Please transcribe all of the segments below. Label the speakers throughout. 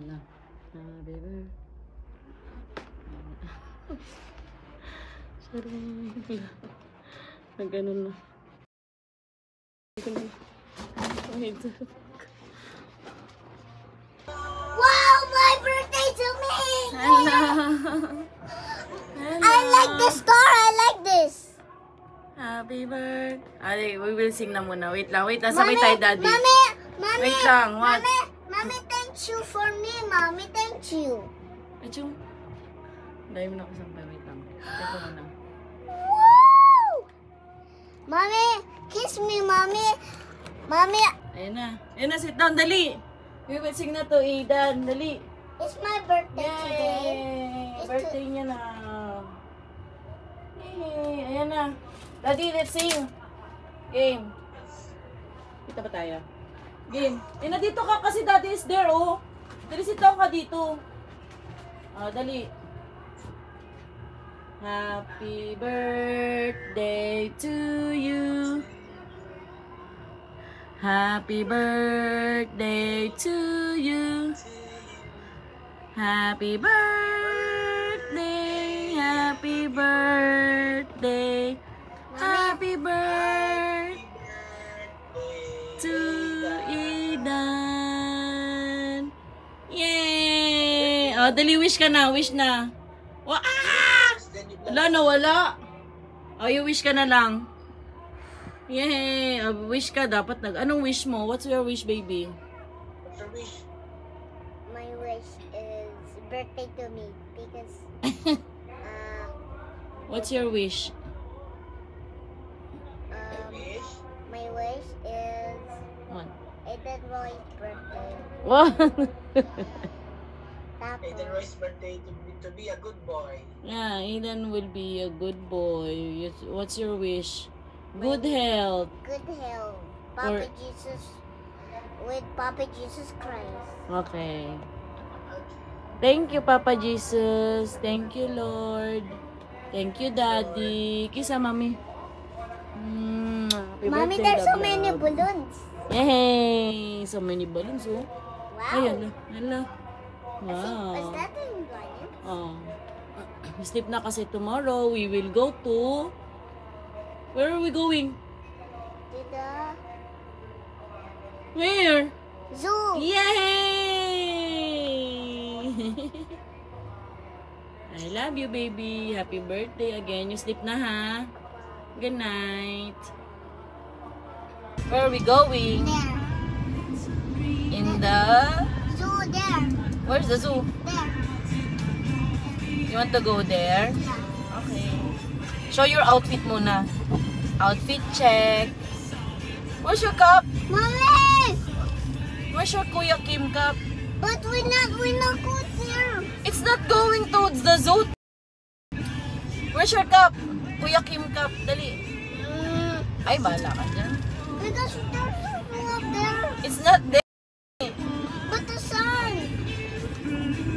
Speaker 1: Na. Happy birthday. Sorry. Nagganon na. Wait.
Speaker 2: Wow, my birthday to me!
Speaker 1: Hello.
Speaker 2: I like the star. I like this.
Speaker 1: Happy birthday. Ate, we will sing na muna. Wait lang. Wait lang. Sabay tayo, Daddy.
Speaker 2: Mommy,
Speaker 1: Wait lang. What?
Speaker 2: Mommy, thank you for me. Mommy, thank you.
Speaker 1: Achung. Dahil mo na kasampay. Wait lang. Teka muna.
Speaker 2: Woo! Mommy, kiss me, Mommy. Mommy,
Speaker 1: Ayan na. Ayan na. Sit down. Dali. We will sing na to, Aidan. Dali.
Speaker 2: it's my birthday today.
Speaker 1: Yay! Birthday niya na. Yay! Ayan na. Daddy, let's sing. Game. Kita ba tayo? Game. Eh, nandito ka kasi Daddy is there, oh. Dali, sit down ka dito. Ah, dali. Happy birthday to you. Happy birthday to you. Happy birthday, happy birthday, happy birthday to Aidan. Yay! Oh, dali wish ka na, wish na. Wala na, wala. Oh, you wish ka na lang. Yay! Oh, wish ka, dapat anong wish mo? What's your wish, baby?
Speaker 3: What's your wish?
Speaker 2: My wish is birthday to me because
Speaker 1: What's your wish?
Speaker 3: Wish?
Speaker 2: my wish is
Speaker 1: What?
Speaker 2: Aidan Roy's birthday.
Speaker 1: What?
Speaker 3: Aidan
Speaker 2: Tapos,
Speaker 3: Roy's birthday to be a good boy.
Speaker 1: Yeah, Aidan will be a good boy. What's your wish? Good health.
Speaker 2: good health.
Speaker 1: Or-
Speaker 2: Papa Jesus, with Papa Jesus Christ.
Speaker 1: Okay. Thank you, Papa Jesus. Thank you, Lord. Thank you, Daddy. Kisa, Mami. Happy
Speaker 2: Mommy,
Speaker 1: birthday,
Speaker 2: there's so
Speaker 1: love,
Speaker 2: many
Speaker 1: love.
Speaker 2: balloons.
Speaker 1: Yay! So many balloons, oh.
Speaker 2: Wow.
Speaker 1: Ay, hala. Hala.
Speaker 2: Is
Speaker 1: Wow.
Speaker 2: that in lion?
Speaker 1: Oh. Sleep na kasi tomorrow. We will go to... Where are we going?
Speaker 2: To the
Speaker 1: Where?
Speaker 2: zoo.
Speaker 1: Yay! I love you, baby. Happy birthday again. You sleep na, ha? Good night. Where are we going?
Speaker 2: There.
Speaker 1: In the...
Speaker 2: Zoo there.
Speaker 1: Where's the zoo?
Speaker 2: There.
Speaker 1: You want to go there?
Speaker 2: Yeah.
Speaker 1: Okay. Show your outfit muna. Outfit check. Where's your cup?
Speaker 2: Mommy!
Speaker 1: Where's your Kuya Kim cup?
Speaker 2: But we're not go there.
Speaker 1: It's not going towards the zoo. Where's your cup? Kuya Kim cup. Dali. Ay, bahala ka dyan.
Speaker 2: Because there's something up there.
Speaker 1: It's not there.
Speaker 2: But the sun.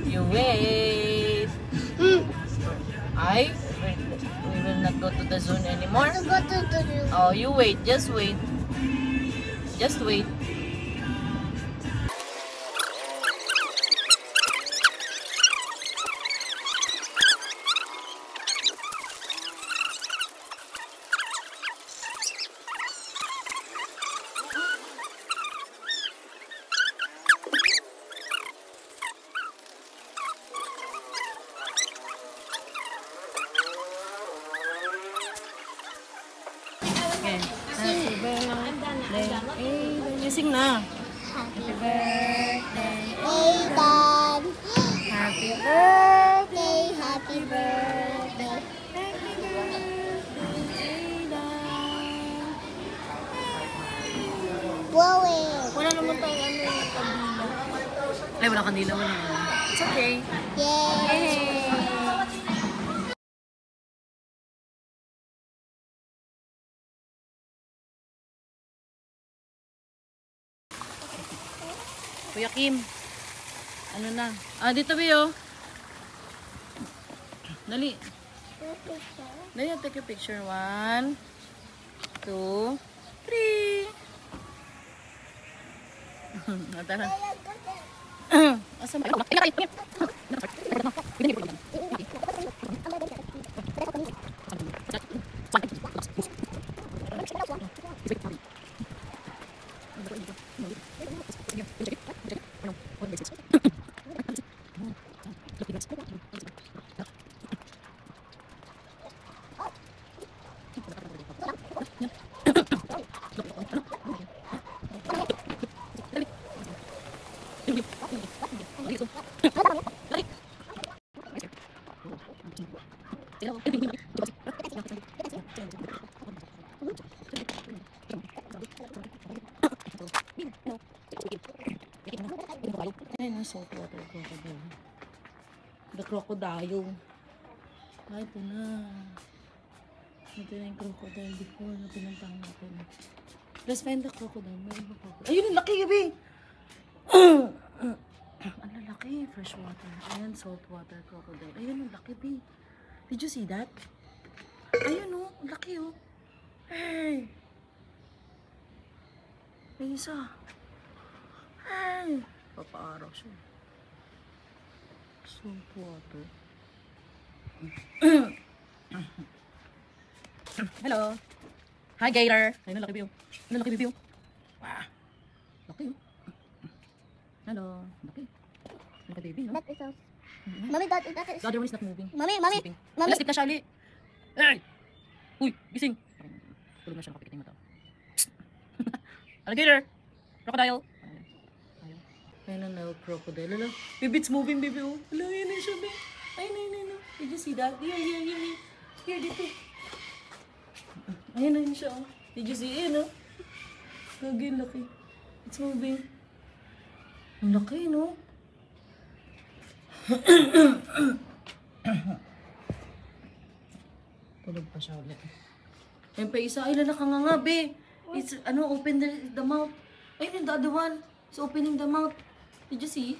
Speaker 1: You wait. Ay, we will not go to the zoo anymore.
Speaker 2: To go to the zoo.
Speaker 1: Oh, you wait. Just wait. Just wait. Okay. Happy birthday. You sing na.
Speaker 2: Happy
Speaker 1: birthday.
Speaker 2: Aidan.
Speaker 1: Happy
Speaker 2: Birthday. Happy birthday. Blowing.
Speaker 1: Wala naman tayo kandila. Ay, wala kandila. Wala. It's okay.
Speaker 2: Yay.
Speaker 1: Kuya Kim. Ano na? Ah, dito Bio. Dali. Dali, take a picture. 1, 2, 3. Tara. Asa mo? Ayun, saltwater crocodile. The crocodile. Ay, ito na. Ito na yung crocodile before na pinuntahan natin. Let's find the crocodile. Meron ba crocodile? Ayun, ang laki, gabi! Ang lalaki, freshwater. Ayan, saltwater crocodile. Ayun, ang laki, babe. Did you see that? Ayun, oh. Ang laki, oh. Hey! May isa. Hey! Papaaraw siya. Saltwater. Hello. Hi, Gator. Ayun, ang laki, babe. Ang laki, babe. Wow. Laki, oh. Hello. Laki. Laki, baby, no?
Speaker 2: That is so. Mommy, that is.
Speaker 1: The other one is not moving.
Speaker 2: Mommy.
Speaker 1: Sleeping. Wala, sleep na siya, Ali. Hey! Uy, gising. Tulog na siya, nakapikitin mo to. Alligator! Crocodile! Ayun na, crocodile. Ala, baby, it's moving, baby. Oh. Ala, ayun na siya, baby. Ayun. Did you see that? Here. Here, dito. Ayun na yun siya, oh. Did you see it, no? Lagi, laki. It's moving. Ang laki, no? Tulog pa siya ulit. Ayun pa isa. Ay, lalaka nga, be. It's, open the mouth. Ayun, the other one. It's opening the mouth. Did you see?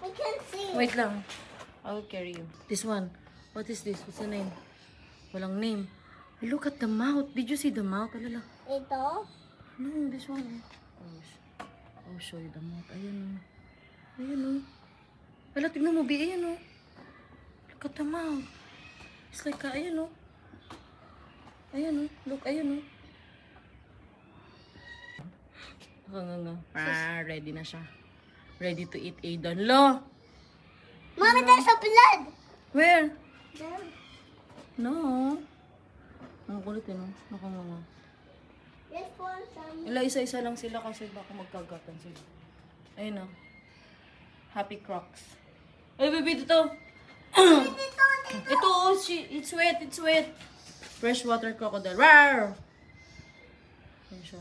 Speaker 2: I can't see.
Speaker 1: Wait lang. I will carry you. This one. What is this? What's the name? Walang name. Look at the mouth. Did you see the mouth? Alala.
Speaker 2: Ito?
Speaker 1: No, this one. I'll show you the mouth. Ayan, oh. Wala, tignan mo, be. Ayan, oh. Look at the mouth. It's like, ayan, oh. Ayan, oh. Look, ayan, oh. Ready na siya. Ready to eat Aiden. Lo!
Speaker 2: Mommy, there's a blood.
Speaker 1: Where?
Speaker 2: There.
Speaker 1: No. Ang kulit, no? Nakanganga.
Speaker 2: This one, some.
Speaker 1: Isa-isa lang sila kasi baka magkagatan sila. Ayun, oh. Happy Crocs. Ay, baby, dito. Ito, oh, it's wet. Freshwater crocodile. Rawr! Ayun siya.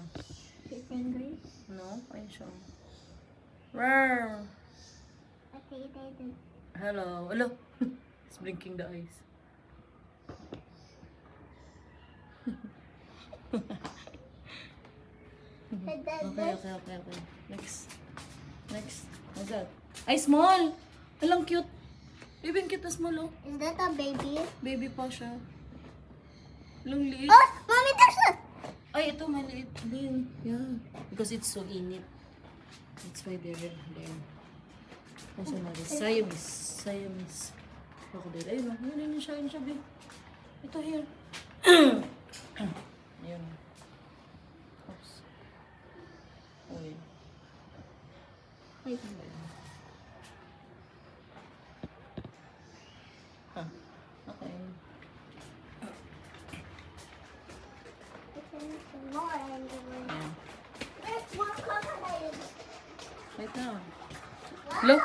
Speaker 1: No, ayun siya. Rawr! Hello. It's blinking the eyes. Okay. Next. What's that? Ay, small! Alang cute. Baby, cute na small, oh.
Speaker 2: Is that a baby?
Speaker 1: Baby pa siya. Alang liit.
Speaker 2: Oh, mommy, there's a.
Speaker 1: Ay, ito maliit din. Yeah. Because it's so init. That's why they're there. Also natin. Siamese. Crocodile. Ayun, yun siya, babe. Ito, here. Ayun. Oops. Okay. Ay, ano ba yun? Okay. Ayan.
Speaker 2: There's more crocodile.
Speaker 1: Wait na. Look.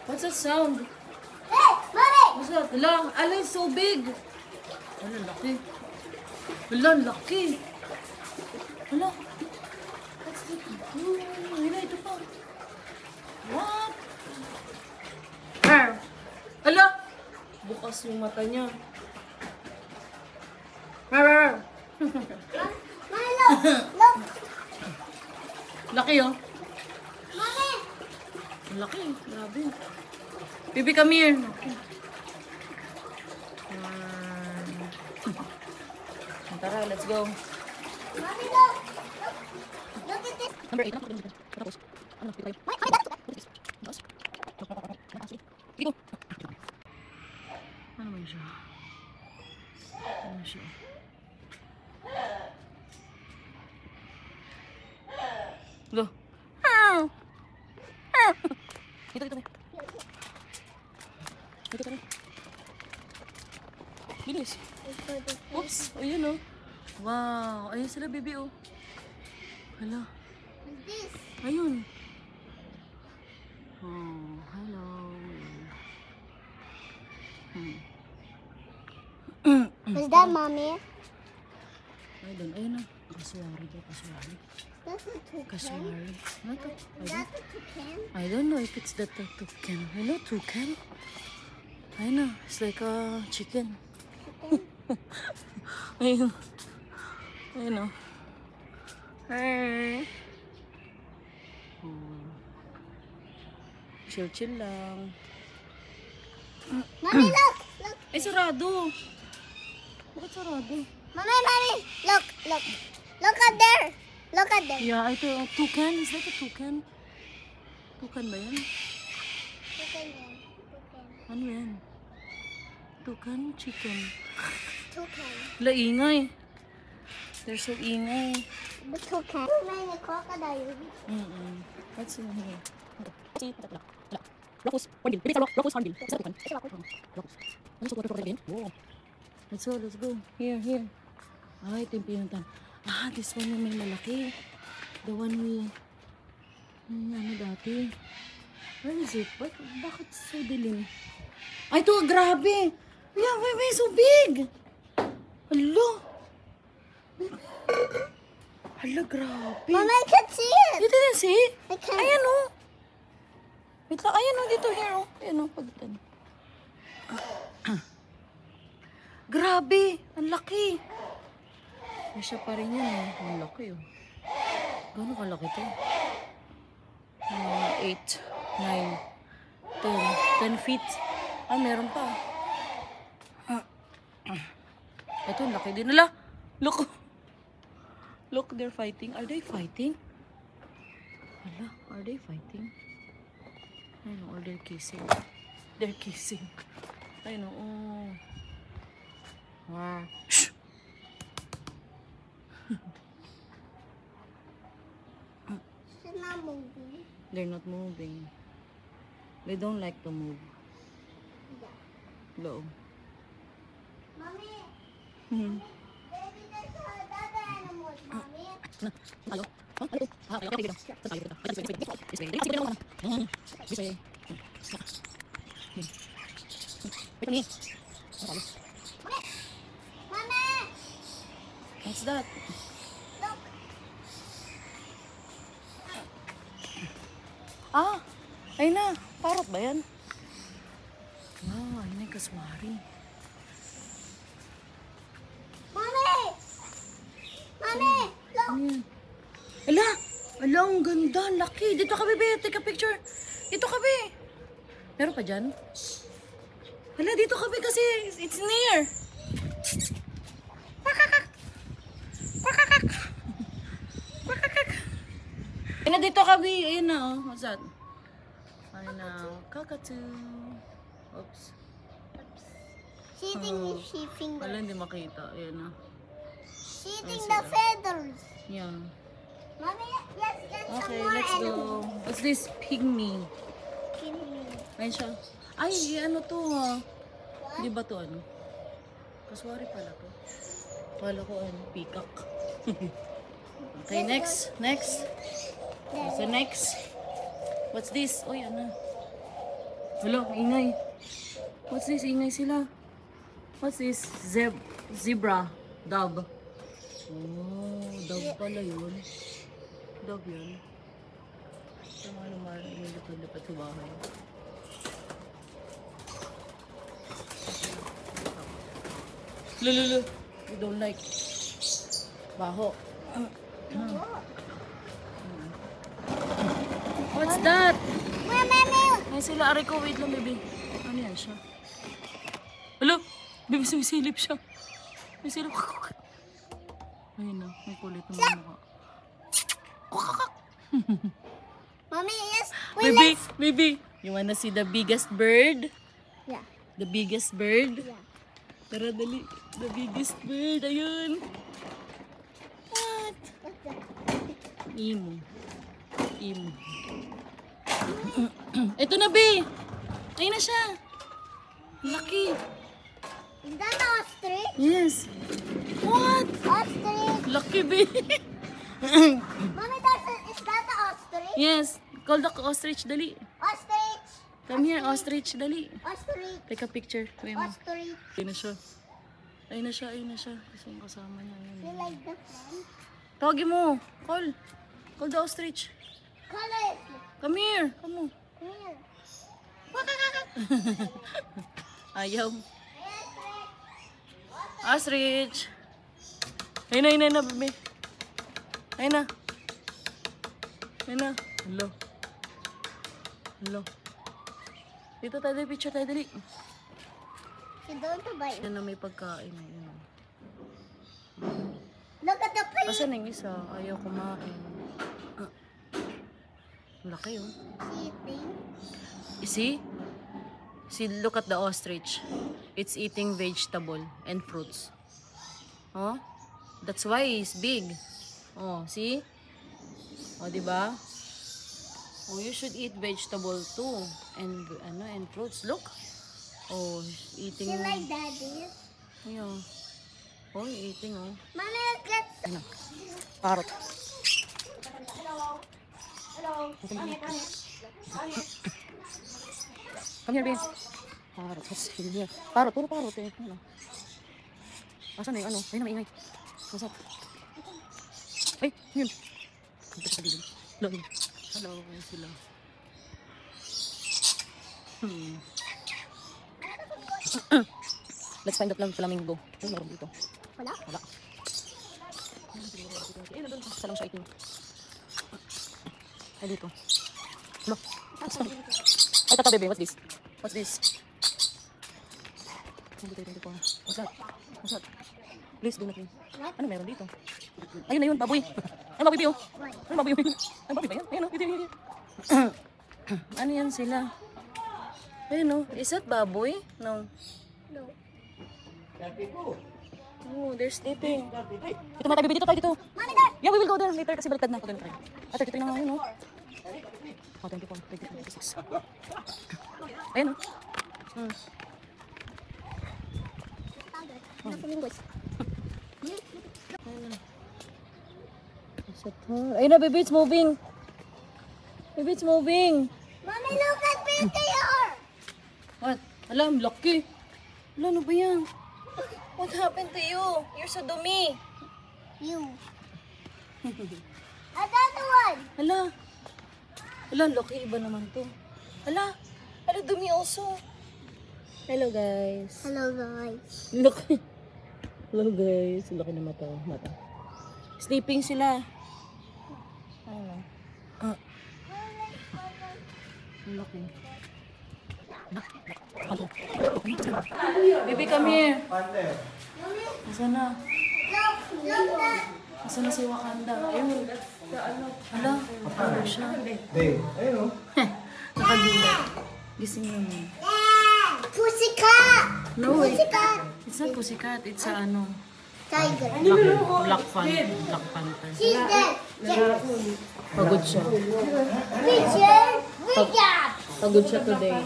Speaker 1: What's that sound?
Speaker 2: Hey, mommy!
Speaker 1: What's that? Ala, it's so big. Ala, laki. Ala, laki. Ala. What's that? Ala, ito pa. What? Ala. Bukas yung mata niya.
Speaker 2: Mommy, look!
Speaker 1: Laki, oh.
Speaker 2: Mommy!
Speaker 1: Laki, grabe. Baby, come here. Tara, let's go.
Speaker 2: Mommy, look! Look at this.
Speaker 1: Number 8. Tapos, ano, tayo.
Speaker 2: Wait, mommy, that's.
Speaker 1: Dito. Ano man siya? Ano siya? Go. Dito, dito. Dito kami. Bilis. Oops. Ayun oh. Wow. Ayun sila, baby oh. Hala.
Speaker 2: This.
Speaker 1: Ayun. Oh, hello.
Speaker 2: Is that mommy?
Speaker 1: Ayun, ayun na. Kaswari daw, kaswari.
Speaker 2: That's a toucan.
Speaker 1: Kaswari. Ano to?
Speaker 2: Is that a toucan?
Speaker 1: I don't know if it's that toucan. Hello, toucan. Ayun na. It's like a chicken. Ayun. Ayun o. Hey. Chill-chill lang.
Speaker 2: Mommy, look! Look!
Speaker 1: Ay, sarado. Bakit sarado?
Speaker 2: Mommy, mommy! Look! Look! Look at there! Look at there!
Speaker 1: Yeah, ito. Toucan. Is that a toucan? Toucan ba yan?
Speaker 2: Toucan yan. Toucan.
Speaker 1: Ano yan? Toucan, chicken.
Speaker 2: Toucan.
Speaker 1: La, ingay. They're so ingay.
Speaker 2: The toucan. May crocodile.
Speaker 1: What's in here? Locus hornbill. Maybe it's a locus hornbill. Is that toucan?
Speaker 2: It's a locus.
Speaker 1: Locus. Ano sa crocodile din? Wow. Let's go, let's go. Here, here. Ay, ito yung pinuntan. Ah, this one yung may malaki. The one we... ano dati? Where is it? Bakit so dilim? Ay, ito, grabe! Yeah, why so big? Hala! Hala, grabe.
Speaker 2: Mama, I can see it!
Speaker 1: You didn't see?
Speaker 2: I can.
Speaker 1: Ayan o. Wait lang, ayan o, dito, here o. Ayan o, pagitan. Grabe, ang laki. Ay, siya pa rin yan eh. Ang laki o. Gano'ng kalaki to? 8, 9, 10 feet. Ah, meron pa. Ito, ang laki din. Ala, look. Look, they're fighting. Are they fighting? Ala, are they fighting? I know, or they're kissing. They're kissing. I know, oh. Wow. Shh.
Speaker 2: She's not moving.
Speaker 1: They're not moving. They don't like to move.
Speaker 2: Yeah.
Speaker 1: Low.
Speaker 2: Mommy,
Speaker 1: Hmm.
Speaker 2: baby, there's other animals, mommy.
Speaker 1: Hello. Hello. Hello.
Speaker 2: Mommy,
Speaker 1: What's that?
Speaker 2: look.
Speaker 1: Ah, ayun na. Parot ba yan? Wow, ayun na yung kaswari.
Speaker 2: Mommy! Mommy, look.
Speaker 1: Ano yan? Ala! Ala, ang ganda. Ang laki. Dito ka, bebe. Take a picture. Dito ka, be. Meron pa dyan? Ala, dito ka, be, kasi it's near. Kwakakak. Kwakakak. Kwakakak. Ayun na, dito ka, be. Ayun na, oh. What's that? Ayun na. Cockatoo. Oops.
Speaker 2: She thinks she finger.
Speaker 1: Wala, hindi makita. Ayun na.
Speaker 2: She thinks the feathers.
Speaker 1: Yeah.
Speaker 2: Mommy, let's get some
Speaker 1: Okay,
Speaker 2: more
Speaker 1: let's go.
Speaker 2: animals.
Speaker 1: What's this? Pygmy.
Speaker 2: Give me.
Speaker 1: Ayun siya. Ay, ano to ha? Di ba to ano? Kaswari pala to. Kala ko ano, peacock. Okay, next. Next. So next. What's this? Uy, ano? Hello, ingay. What's this? Ingay sila. What's this? Zebra. Dove. Oh, dove pala yun. Dove yun. Ito mga naman, inilipad-lipad sa bahay. Lululu. We don't like. Baho. What's that?
Speaker 2: Mommy,
Speaker 1: Ay sila, aray ko. Wait lang, baby. Ano yan siya? Hello? Baby, sumisilip siya. May silip. Ayun na, may kulit ng mga mukha.
Speaker 2: Mommy, yes.
Speaker 1: Baby, baby. You wanna see the biggest bird?
Speaker 2: Yeah.
Speaker 1: The biggest bird?
Speaker 2: Yeah.
Speaker 1: Tara, dali. The biggest bird. Ayun. What?
Speaker 2: What's that?
Speaker 1: Imo. Imo. Ito na, be. Ayun na siya. Laki.
Speaker 2: Is that an ostrich?
Speaker 1: Yes. What?
Speaker 2: Ostrich.
Speaker 1: Laki, be.
Speaker 2: Mommy, is that an ostrich?
Speaker 1: Yes. Call the ostrich, dali.
Speaker 2: Ostrich.
Speaker 1: Come here, ostrich, dali.
Speaker 2: Ostrich.
Speaker 1: Take a picture. Wait mo.
Speaker 2: Ostrich.
Speaker 1: Ayun na siya. Ayun na siya, ayun na siya. Kasi yung kasama niya. Ayun.
Speaker 2: You like the fan?
Speaker 1: Tawagin mo. Call. Call the ostrich.
Speaker 2: Color it.
Speaker 1: Come here. Come on.
Speaker 2: Here.
Speaker 1: Ayaw. Ostrich. Ayun na, ayun na, ayun na, bebe. Ayun na. Ayun na. Hello. Hello. Dito tayo, dali, picture tayo, dali.
Speaker 2: You don't bite.
Speaker 1: Yan na may pagkain. Ayun.
Speaker 2: Look at the plate.
Speaker 1: Asan yung isa? Ayaw kumain. Laki oh.
Speaker 2: Eating.
Speaker 1: You see? See, look at the ostrich. It's eating vegetable and fruits. Oh? That's why it's big. Oh, see? Oh, diba? Oh, you should eat vegetable too. And fruits. Look. Oh, he's eating.
Speaker 2: You like daddy?
Speaker 1: Ayun. Oh, eating oh.
Speaker 2: Mommy, let's.
Speaker 1: Ano? Parrot. Come here, babe. Parrot. What's in here? Parrot. Puro parrot eh. Ano? Asan na yung ano? Ayun na, maingay. What's up? Ay, yun. Dito sa gilid. Hello. Hello. Ayun sila. Let's find the flamingo. Ay, meron dito.
Speaker 2: Wala?
Speaker 1: Wala. Ay, nandun. Isa lang siya itim. Ay, dito. Hello. Ay, tata, bebe. What's this? What's this? 24. What's that? What's that? Please, do not me.
Speaker 2: What?
Speaker 1: Ano meron dito? Ayun na yun, baboy. Ay, baboy biyo.
Speaker 2: What?
Speaker 1: Ay, baboy biyo. Ay, baboy ba yan? Ayun o, dito, dito. Ano yan sila? Ayun o. Is that baboy? No.
Speaker 2: No.
Speaker 1: Oh, they're sleeping. Dito mga tayo, dito tayo, dito.
Speaker 2: Mommy, there.
Speaker 1: Yeah, we will go there later kasi baliktad na. Doon tayo. Ah, 33 na nga yun, no? Oh, 24, 25, 26. Ayun, no?
Speaker 2: Flamingos.
Speaker 1: Ayun na, baby, it's moving. Baby, it's moving.
Speaker 2: Mommy, look at picture.
Speaker 1: What? Alam, lucky. Alam, ano ba yan? What happened to you? You're so dumi.
Speaker 2: You. Another one.
Speaker 1: Hala. Hala, lucky. Iba naman to. Hala. Hala, dumi also. Hello, guys.
Speaker 2: Hello, guys.
Speaker 1: Look. Hello, guys. Laki na mata. Mata. Sleeping sila. Ano? Laki. Baby, come here. Nasaan na?
Speaker 2: Look, look that.
Speaker 1: Nasaan na si Wakanda? Ayun. Hala. Ano siya? Nakagila. Gising naman.
Speaker 2: Pussycat.
Speaker 1: No, wait.
Speaker 2: Pussycat.
Speaker 1: It's not pussycat. It's a ano.
Speaker 2: Tiger.
Speaker 1: Black panther.
Speaker 2: She's dead.
Speaker 1: Pagod siya.
Speaker 2: Richard. Richard.
Speaker 1: Pagod siya today.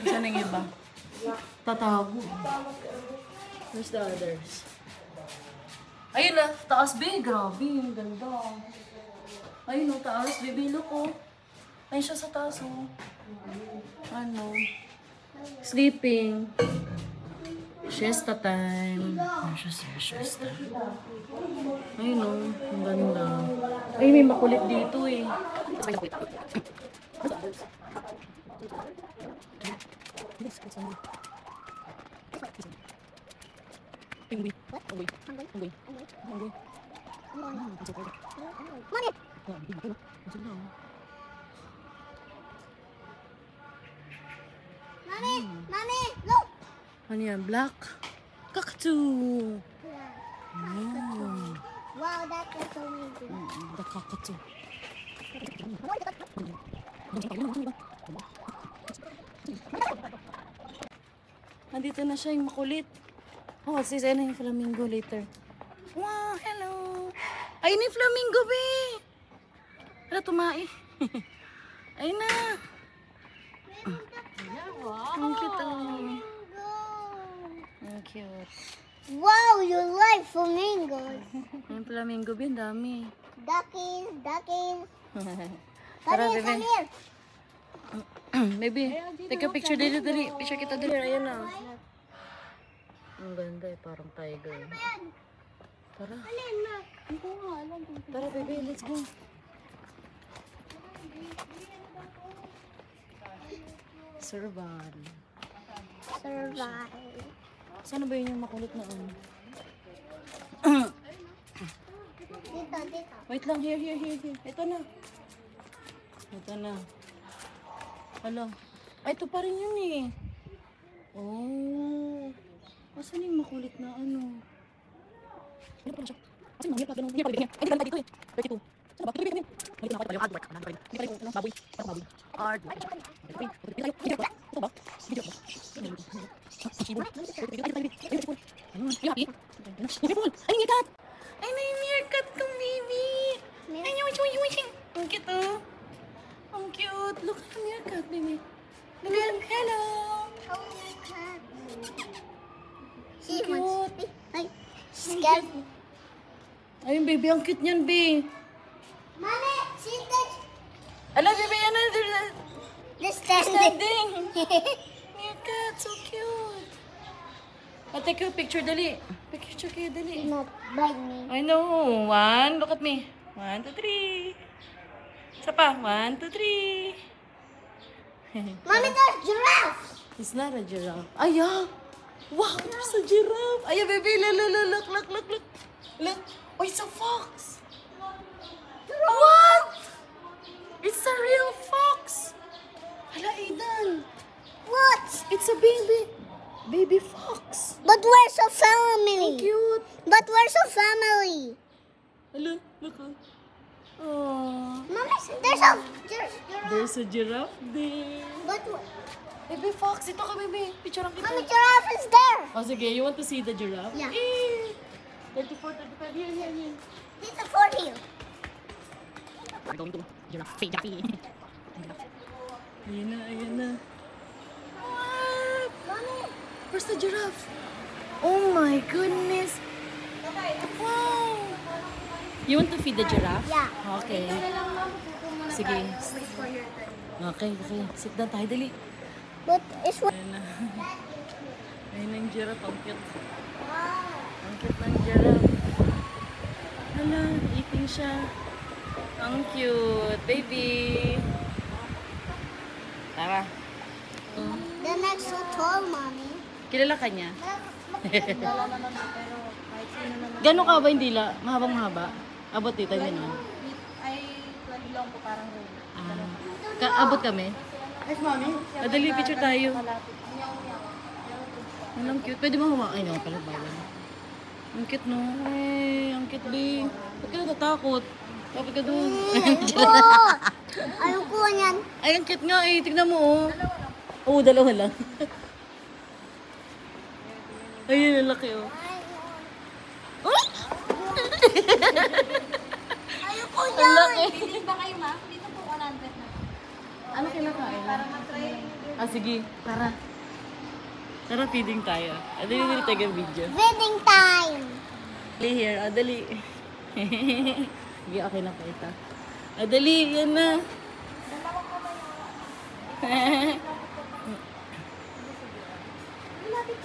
Speaker 1: Saan ang iba? Tatago. Where's the others? Ayun na, taas be. Grabe, yung ganda. Ayun o, taas. Baby, look o. Ayun siya sa taas o. Ano? Sleeping. Siesta time. Ayun siya sa siesta. Ayun o, ang ganda. Ay, may makulit dito eh. Penguin. Penguin. Penguin. Penguin.
Speaker 2: Mommy, mommy, look.
Speaker 1: Ano yan? Black? Kakatu! Oh.
Speaker 2: Wow, that was so amazing.
Speaker 1: Nakakatso. Nandito na siya yung makulit. Oh, si Zena yung flamingo later. Wow, hello. Ay, ni flamingo, be. Hala, tumai. Ay na. Ang cute, oh. Ang cute.
Speaker 2: Wow, you like flamingos.
Speaker 1: Yung flamingo, be, ang dami.
Speaker 2: Duckies, duckies.
Speaker 1: Tara,
Speaker 2: Come here,
Speaker 1: bebe.
Speaker 2: come here.
Speaker 1: Baby, take a picture dali, dali. Picture kita dali. Ayan na. Ang ganda eh, parang tiger. Tara.
Speaker 2: Alin na? Hindi ko nga alam.
Speaker 1: Tara, baby, let's go. Survive.
Speaker 2: Survive.
Speaker 1: Saan ba yun yung makulit na ano?
Speaker 2: Dito, dito.
Speaker 1: Wait lang, here. Ito na. Ito na. Hala. Ay, ito pa rin yun eh. Oh. Asan yung makulit na ano? Ano pa na siya? Asan yung mahirap na ganun? Mahirap pa ay, hindi dito eh. 32. Saan ba? Bibigyan. Hindi na ako yung hardwork. Hindi pa rin ano, baboy. Parang baboy. Hardwork. Ito ba? Video ba? Sibol. You happy? Beautiful. Ay, meerkat! Ay, na yung meerkat kong baby! Ay, yung. Ang cute oh. Ang cute. Look at the meerkat, baby. Look at, hello!
Speaker 2: Oh my God. She
Speaker 1: Cute.
Speaker 2: wants. Ay, scared.
Speaker 1: Ayun, baby. Ang cute niyan, babe.
Speaker 2: Mommy, see that?
Speaker 1: Ala, baby, ano?
Speaker 2: The standing.
Speaker 1: Standing. Meerkat, so cute. I'll take you a picture, dali. Picture kayo, dali.
Speaker 2: Not bite me.
Speaker 1: I know. 1, look at me. 1, 2, 3. Isa pa. 1, 2, 3.
Speaker 2: Mommy, there's giraffe.
Speaker 1: It's not a giraffe. Ay, yeah. Wow, there's a giraffe. Ay, baby, look. Look. Oh, it's a fox. What? It's a real fox. Hala, Aidan.
Speaker 2: What?
Speaker 1: It's a baby fox.
Speaker 2: But where's the
Speaker 1: How
Speaker 2: family?
Speaker 1: cute.
Speaker 2: But where's the family?
Speaker 1: Hala, look. Oh,
Speaker 2: Mommy, there's giraffe.
Speaker 1: there's a giraffe there.
Speaker 2: But
Speaker 1: Baby fox, ito ka, baby. Picture kita.
Speaker 2: Mommy, giraffe is there.
Speaker 1: Oh, sige. You want to see the giraffe?
Speaker 2: Yeah.
Speaker 1: Eh, 34, 35. Here.
Speaker 2: This is for you.
Speaker 1: We're going to giraffe. Ayan na. What?
Speaker 2: Mommy.
Speaker 1: Where's the giraffe? Oh my goodness. Wow. You want to feed the giraffe?
Speaker 2: Yeah.
Speaker 1: Okay. Sige. Okay. Sit down tayo, dali.
Speaker 2: But it's what?
Speaker 1: Ayan na. Ayan ang giraffe. Ang cute. Ang cute ng giraffe. Hala, eating siya. Ang cute. Baby. Tara.
Speaker 2: The next so tall, Mommy.
Speaker 1: Kilala ka niya? Gano'n ka ba yung dila? Mahabang-mahaba? Abot dito yun, no?
Speaker 4: Ay, lang po parang rin.
Speaker 1: Abot kami?
Speaker 4: Yes, mami.
Speaker 1: Dali, picture tayo. Ang cute. Pwede mo hawakan? Ay, no, pala bawal. Ang cute, no? Ay, ang cute, be. Ba't ka natatakot? Kapag ka doon.
Speaker 2: Oh! Ayaw ko yan.
Speaker 1: Ay, ang cute nga eh. Tignan mo, oh. Oo, dalawa lang. Ayun, ang laki, oh. Uy!
Speaker 2: Ayaw ko
Speaker 1: Ang
Speaker 2: yan.
Speaker 1: laki.
Speaker 4: Feeling ba kayo, ma? Dito po 100 na.
Speaker 1: Ano kinakain?
Speaker 4: Parang mag-try.
Speaker 1: Ah, sige. Tara. Tara, feeding tayo. Dali tayo ang video.
Speaker 2: Feeding time.
Speaker 1: Dali here. Dali. Sige, okay na pa ito. Dali, yan na.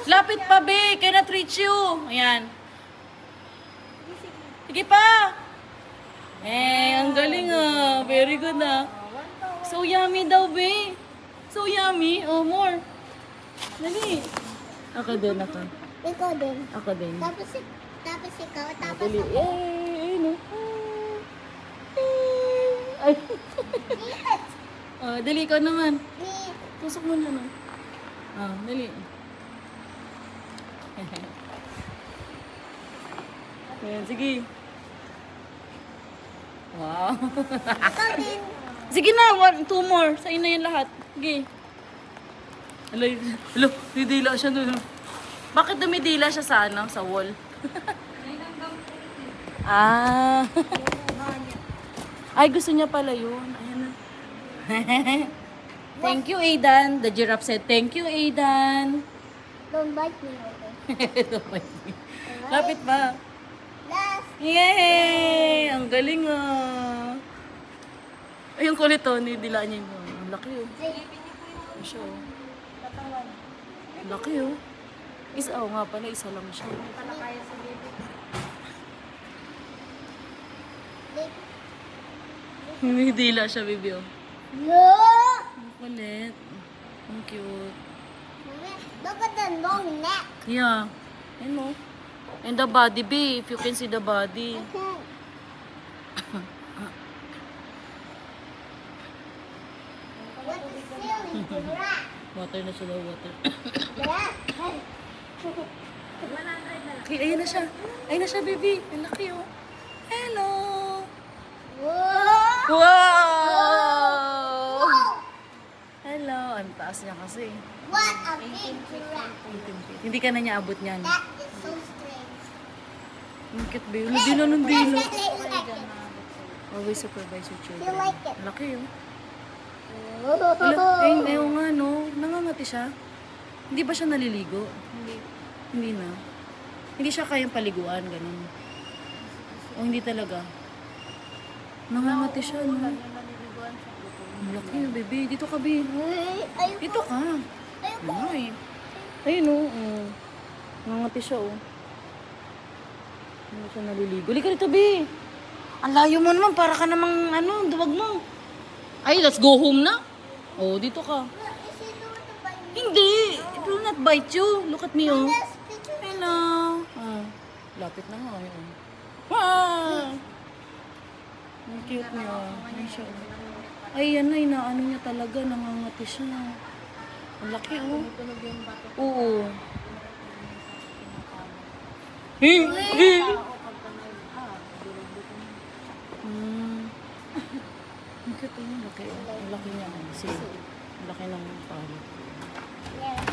Speaker 1: Lapit pa, be. Cannot reach you. Ayan. Sige pa. Ang galing ah. Very good ah. So yummy daw, be. So yummy. Oh, more. Dali. Ako din, ako.
Speaker 2: Ikaw din.
Speaker 1: Ako din.
Speaker 2: Tapos ikaw. Tapos
Speaker 1: Dali.
Speaker 2: ako.
Speaker 1: Eh, no. Ay.
Speaker 2: Yes.
Speaker 1: Oh, dali, ikaw naman.
Speaker 2: Me.
Speaker 1: Tusok mo na, no. Ah, dali. Ayan, sige. Wow.
Speaker 2: Ikaw din.
Speaker 1: Sige na, 2 more. Sa'yo na yan lahat. Sige. Alo, didila siya doon. Bakit dumidila siya sa ano? Sa wall? Ah. Ay, gusto niya pala yun. Ayan na. Thank you, Aidan. The giraffe said, thank you, Aidan.
Speaker 2: Don't bite me, okay?
Speaker 1: Lapit ba?
Speaker 2: Last.
Speaker 1: Yay! Ang galing ah. Ay, yung kulit oh. Nidila niya yung ang laki oh. Ano siya oh. Ang laki oh. Isa oh nga pala, isa lang siya. Nidila siya, baby oh.
Speaker 2: No!
Speaker 1: Ang kulit. Ang cute.
Speaker 2: Look at the long neck.
Speaker 1: Yeah. Ayun oh. And the body, babe. If you can see the body.
Speaker 2: Okay. What is silly giraffe?
Speaker 1: Water na siya daw, water.
Speaker 2: Giraffe.
Speaker 1: Okay, ayun na siya. Ayun na siya, baby. Ang laki oh. Hello.
Speaker 2: Whoa!
Speaker 1: Wow! Hello. Ang taas niya kasi.
Speaker 2: What a big giraffe.
Speaker 1: Hindi ka na niya abot niyan.
Speaker 2: That is so strange.
Speaker 1: Ang cute, baby. Hindi na nung dilo.
Speaker 2: Let's like it.
Speaker 1: Always supervise your children.
Speaker 2: You like it?
Speaker 1: Ang laki oh.
Speaker 2: Whoa.
Speaker 1: Ayaw nga no. Nangangati siya. Hindi ba siya naliligo? Hindi. Hindi na. Hindi siya kayang paliguan, ganun. O hindi talaga. Nangangati siya, no? Ang laki yun, baby. Dito ka, baby.
Speaker 2: Ayoko.
Speaker 1: Dito ka.
Speaker 2: Ayoko.
Speaker 1: Ay. Ayun, oh. Nangangati siya, oh. Hindi siya naliligo. Lika dito, baby. Ang layo mo naman. Para ka namang, ano, duwag mo. Ay, let's go home na. Oh, dito ka.
Speaker 2: Is he doing the bite me?
Speaker 1: Hindi. It will not bite you. Look at me, oh.
Speaker 2: Yes, picture.
Speaker 1: Hello. Ah, lapit na nga yun. Wow! Ang cute niya. Ay, siya. Ay, yan na. Inaano niya talaga. Nangangati siya. Ang laki, oh. Oo. Ang cute, oh. Ang laki, oh. Ang laki niya. Ang laki ng palo.
Speaker 2: Yeah.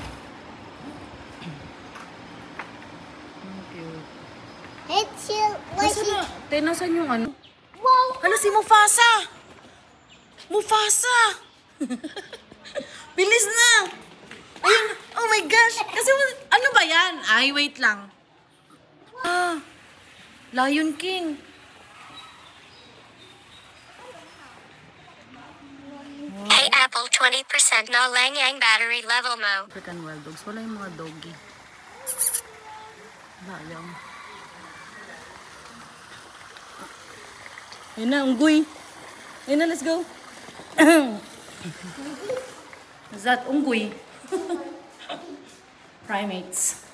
Speaker 1: Ang cute.
Speaker 2: Hey, chill. Why
Speaker 1: Nasaan
Speaker 2: she?
Speaker 1: na? Tay, nasaan yung ano?
Speaker 2: Wow.
Speaker 1: Hala, si Mufasa! Mufasa! Bilis na! Ayun! Oh my gosh! Kasi, ano ba yan? Ay, wait lang. Ah! Lion King.
Speaker 5: Hey Apple 20% no lang yang battery level mo.
Speaker 1: African wild dogs. Wala yung mga doggy. Layang. Ayun na, unggoy. Ayun na, let's go. Is that unggoy? Primates.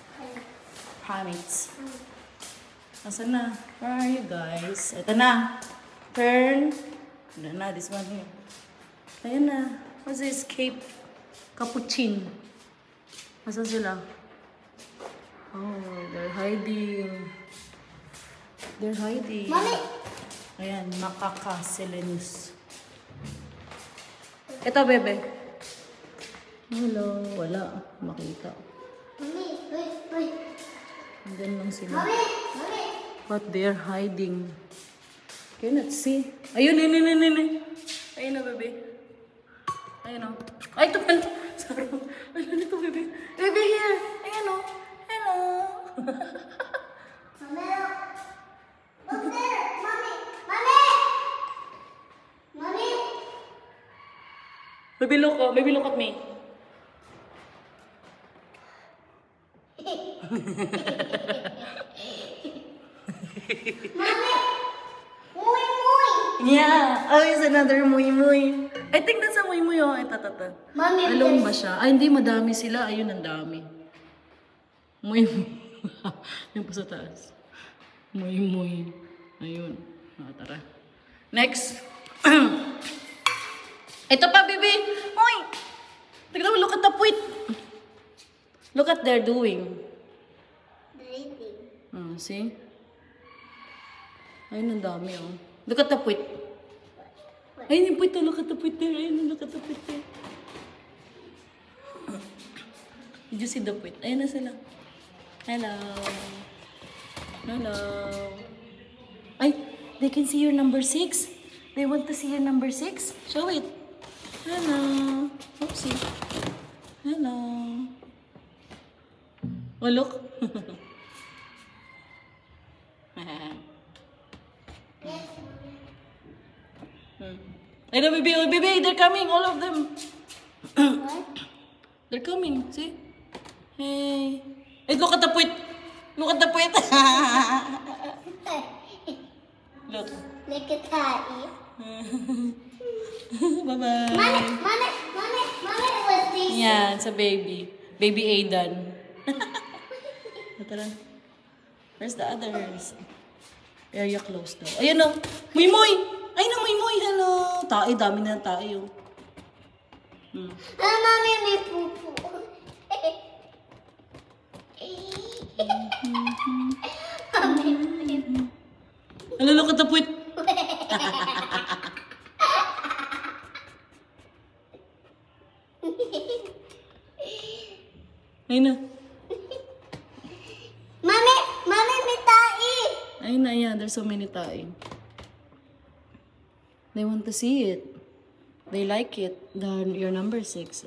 Speaker 1: Primates. Nasaan na? Where are you guys? Ito na. Turn. Ito na, this one here. Ayun na. What's this? Cape Capuchin. Nasaan sila? Oh, they're hiding. They're hiding.
Speaker 2: Mommy.
Speaker 1: Ayan, Macaca Selenus. Ito, bebe. Hello. Wala. Makita.
Speaker 2: Mommy. Wait, wait.
Speaker 1: Andyan lang sila.
Speaker 2: Mommy. Mommy.
Speaker 1: But they're hiding. Cannot see. Ayun, ayun. Ayun na, bebe. Ayun o. Ay, ito pala. Sorry. Ayun ito, bebe. Bebe, here. Ayun o. Hello.
Speaker 2: Mommy. Look there. Mommy. Mommy. Mommy.
Speaker 1: Baby, look. Oh. Baby, look at me.
Speaker 2: Mommy. Muy, muy.
Speaker 1: Yeah. Oh, it's another muy-muy. I think that's a muy-muy. Oh, ito.
Speaker 2: Mommy.
Speaker 1: Alone ba siya? Ay, hindi. Madami sila. Ayun, ang dami. Muy-muy. Yung pa sa taas. Muy-muy. Ayun. Ah, tara. Next. Ito pa, baby. Uy! Tignan mo, look at the puwit. Look at they're doing.
Speaker 2: Breathing.
Speaker 1: See? Ayun, ang dami, oh. Look at the puwit. Ayun yung puwit. Look at the puwit there. Ayun, look at the puwit there. Did you see the puwit? Ayun na sila. Hello. Hello. Ay, they can see your number 6. They want to see your number 6. Show it. Hello. Oopsie. Hello. Oh, look. Ay, no, baby, oh, baby, they're coming, all of them. They're coming, see? Hey. Hey, look at the puwit. Look at the puwit. Look.
Speaker 2: Look at Daddy.
Speaker 1: Bye-bye.
Speaker 2: Mommy, what's this?
Speaker 1: Yeah, it's a baby. Baby Aidan. Tara. Where's the others? Area closed daw. Ayan o. Muy muy! Ay na, muy muy. Hello. Tae, dami na ng tae o.
Speaker 2: Mommy, may poo-poo.
Speaker 1: Hello, look at the puwit. Ayun na.
Speaker 2: Mommy, may tae.
Speaker 1: Ayun na, yeah. There's so many tae. They want to see it. They like it. You're number 6.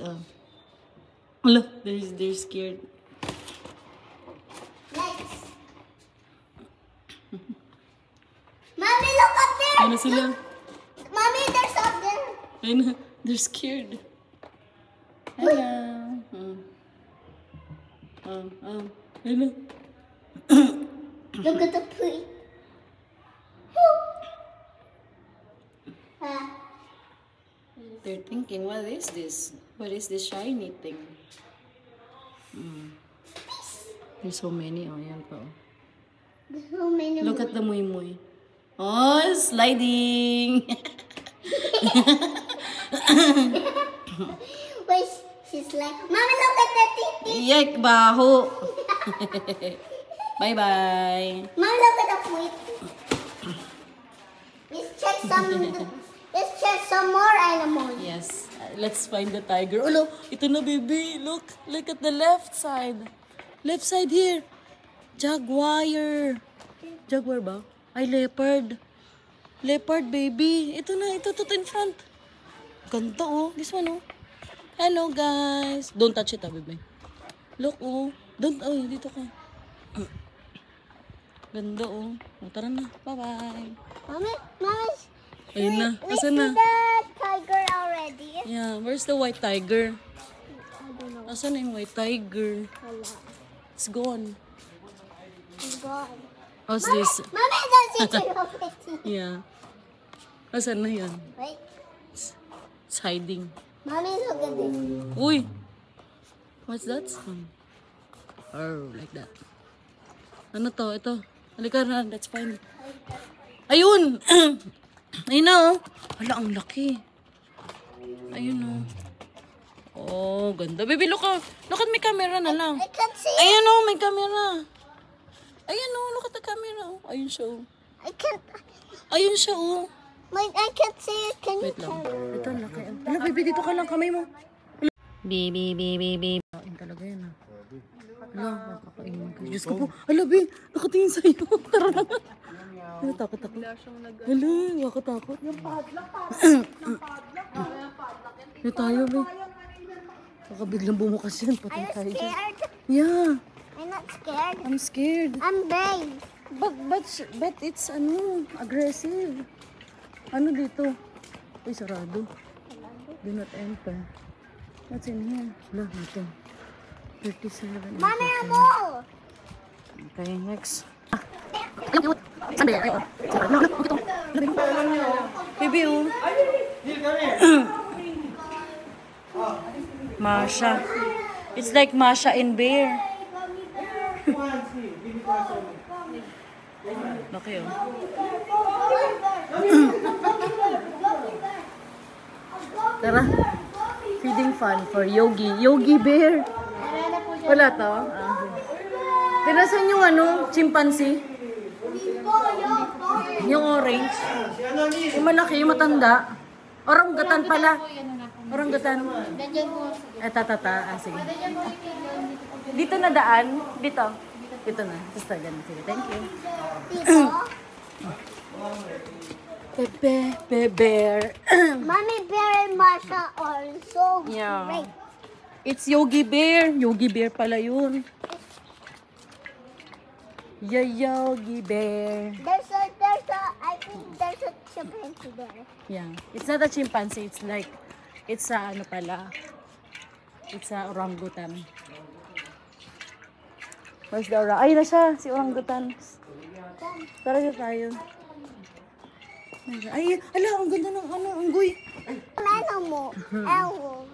Speaker 1: Look, they're scared.
Speaker 2: Next. Mommy, look up there.
Speaker 1: Ayun na sila.
Speaker 2: Mommy, there's up there.
Speaker 1: Ayun na. They're scared. Hello. Ayun na.
Speaker 2: Look at the tree.
Speaker 1: They're thinking, what is this? What is this shiny thing? There's so many. Oh, yan pa. Oh.
Speaker 2: There's so many.
Speaker 1: Look at the muy muy. Oh, sliding.
Speaker 2: Wait, she's like, Mommy, look at the titi.
Speaker 1: Yak, baho. Bye-bye.
Speaker 2: Mommy, look at the foot. Let's check some more animals.
Speaker 1: Yes. Let's find the tiger. Oh, look. Ito na, baby. Look. Look at the left side. Left side here. Jaguar. Jaguar ba? Ay, leopard. Leopard, baby. Ito na. Ito in front. Ganda, oh. This one, oh. Hello, guys. Don't touch it, baby. Look, oh. Don't, oh, dito ka. Ganda, oh. Oh, tara na. Bye-bye.
Speaker 2: Mommy,
Speaker 1: Ayun na.
Speaker 2: we
Speaker 1: Asan
Speaker 2: see
Speaker 1: na?
Speaker 2: the tiger already.
Speaker 1: Yeah, where's the white tiger?
Speaker 2: I don't know.
Speaker 1: Asan na yung white tiger?
Speaker 2: Wala.
Speaker 1: It's gone.
Speaker 2: It's gone.
Speaker 1: What's this?
Speaker 2: Mommy, that's it.
Speaker 1: Yeah. Asan na yan?
Speaker 2: Wait.
Speaker 1: It's hiding.
Speaker 2: Mommy, look at this.
Speaker 1: Uy! What's that? Oh, like that. Ano to? Ito. Halika na. Let's find it. Ayun! Ayun na, oh. Hala, ang laki. Ayun, oh. Oh, ganda. Baby, look at my camera na lang.
Speaker 2: I can't see.
Speaker 1: Ayun, oh, may camera. Ayun, oh, look at the camera. Ayun siya, oh.
Speaker 2: I can't.
Speaker 1: Ayun siya, oh.
Speaker 2: I can't see it. Can you
Speaker 1: Wait lang.
Speaker 2: tell?
Speaker 1: Ito, ang laki. Hala, baby, dito ka lang. Kamay mo. Baby. Kain talaga yan, ah. Hala, nakakainin ka. Diyos ko po. Hala, babe, nakatingin sa'yo. Tara na. Hala, takot ako. Hala, nakatakot. Yung padlock. Yung tayo, babe. Baka biglang bumukas yan.
Speaker 2: Are
Speaker 1: Patay
Speaker 2: you
Speaker 1: tayo dyan.
Speaker 2: scared?
Speaker 1: Yeah,
Speaker 2: I'm not scared.
Speaker 1: I'm scared.
Speaker 2: I'm brave.
Speaker 1: But it's aggressive. Ano dito? Uy, sarado. Do not enter. What's in here? Wala, ito. 37.
Speaker 2: Mommy, I'm all.
Speaker 1: Okay, next. Baby, oh. Masha. It's like Masha and Bear. Laki, oh. Tara. Feeding fun for Yogi. Yogi Bear. Wala to? Pero saan yung chimpanzee? Yung orange. Yung malaki, yung matanda. Oranggutan pala.
Speaker 4: Po, yan na po.
Speaker 1: Oranggutan.
Speaker 2: Nandiyan po.
Speaker 1: Sige.
Speaker 4: Nandiyan po yung kilo.
Speaker 1: Dito na daan. Dito. Dito na. Basta ganun. Sige, thank you.
Speaker 2: Dito.
Speaker 1: Bear.
Speaker 2: Mommy Bear and Marsha also
Speaker 1: Yeah.
Speaker 2: great.
Speaker 1: It's Yogi Bear. Yogi Bear pala yun. Yogi Bear.
Speaker 2: I think there's a chimpanzee there.
Speaker 1: Yeah. It's not a chimpanzee. It's a ano pala. It's a orangutan. Where's the orang? Ay, na siya. Si orangutan. Tara na tayo. Ay, ala, ang ganda ng ano, unggoy.
Speaker 2: Animal. Owl.